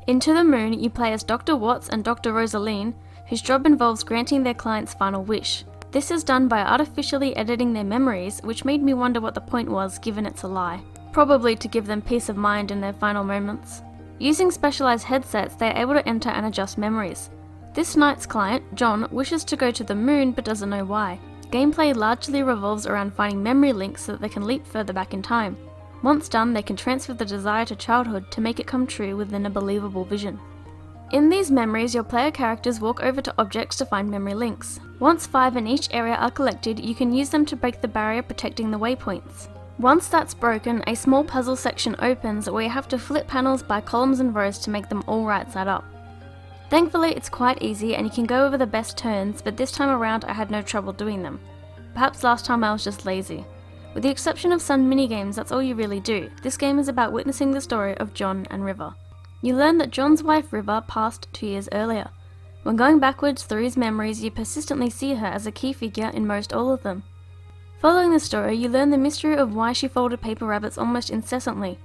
In To the Moon, you play as Dr. Watts and Dr. Rosaline, whose job involves granting their client's final wish. This is done by artificially editing their memories, which made me wonder what the point was, given it's a lie. Probably to give them peace of mind in their final moments. Using specialized headsets, they are able to enter and adjust memories. This night's client, John, wishes to go to the moon but doesn't know why. Gameplay largely revolves around finding memory links so that they can leap further back in time. Once done, they can transfer the desire to childhood to make it come true within a believable vision. In these memories, your player characters walk over to objects to find memory links. Once 5 in each area are collected, you can use them to break the barrier protecting the waypoints. Once that's broken, a small puzzle section opens where you have to flip panels by columns and rows to make them all right side up. Thankfully, it's quite easy and you can go over the best turns, but this time around I had no trouble doing them. Perhaps last time I was just lazy. With the exception of some minigames, that's all you really do. This game is about witnessing the story of John and River. You learn that John's wife River passed 2 years earlier. When going backwards through his memories, you persistently see her as a key figure in most all of them. Following the story, you learn the mystery of why she folded paper rabbits almost incessantly.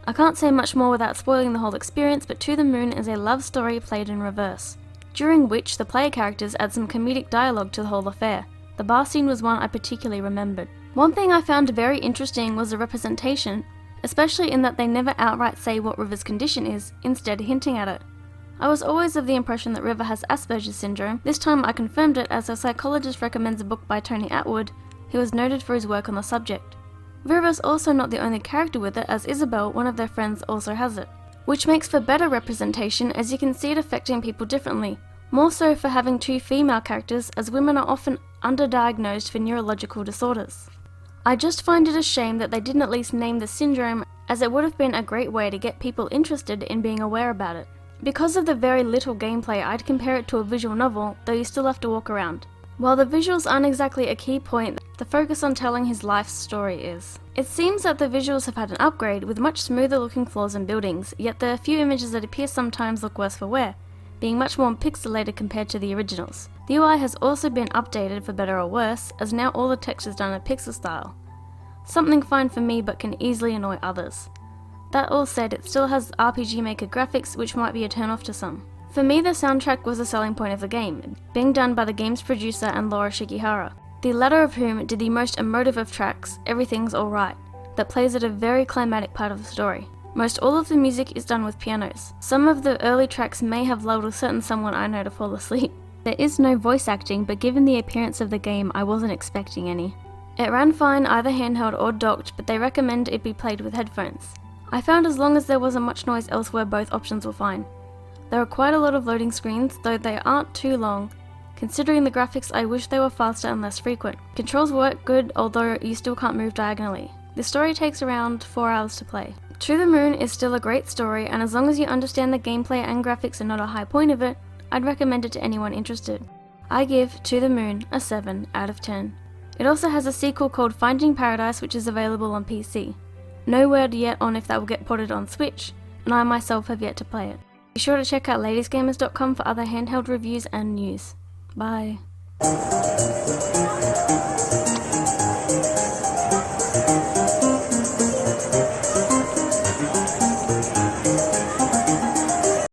I can't say much more without spoiling the whole experience, but To the Moon is a love story played in reverse, during which the player characters add some comedic dialogue to the whole affair. The bar scene was one I particularly remembered. One thing I found very interesting was the representation, especially in that they never outright say what River's condition is, instead hinting at it. I was always of the impression that River has Asperger's syndrome. This time I confirmed it as a psychologist recommends a book by Tony Attwood, who was noted for his work on the subject. River's also not the only character with it, as Isabel, one of their friends, also has it, which makes for better representation as you can see it affecting people differently, more so for having 2 female characters, as women are often underdiagnosed for neurological disorders. I just find it a shame that they didn't at least name the syndrome, as it would have been a great way to get people interested in being aware about it. Because of the very little gameplay, I'd compare it to a visual novel, though you still have to walk around. While the visuals aren't exactly a key point, the focus on telling his life's story is. It seems that the visuals have had an upgrade with much smoother looking floors and buildings, yet there are a few images that appear sometimes look worse for wear, being much more pixelated compared to the originals. The UI has also been updated for better or worse, as now all the text is done in pixel style. Something fine for me but can easily annoy others. That all said, it still has RPG Maker graphics, which might be a turn off to some. For me, the soundtrack was a selling point of the game, being done by the game's producer and Laura Shigihara, the latter of whom did the most emotive of tracks, Everything's Alright, that plays at a very climatic part of the story. Most all of the music is done with pianos. Some of the early tracks may have lulled a certain someone I know to fall asleep. There is no voice acting, but given the appearance of the game, I wasn't expecting any. It ran fine either handheld or docked, but they recommend it be played with headphones. I found as long as there wasn't much noise elsewhere, both options were fine. There are quite a lot of loading screens, though they aren't too long. Considering the graphics, I wish they were faster and less frequent. Controls work good, although you still can't move diagonally. The story takes around 4 hours to play. To the Moon is still a great story, and as long as you understand the gameplay and graphics are not a high point of it, I'd recommend it to anyone interested. I give To the Moon a 7 out of 10. It also has a sequel called Finding Paradise, which is available on PC. No word yet on if that will get ported on Switch, and I myself have yet to play it. Be sure to check out ladiesgamers.com for other handheld reviews and news. Bye.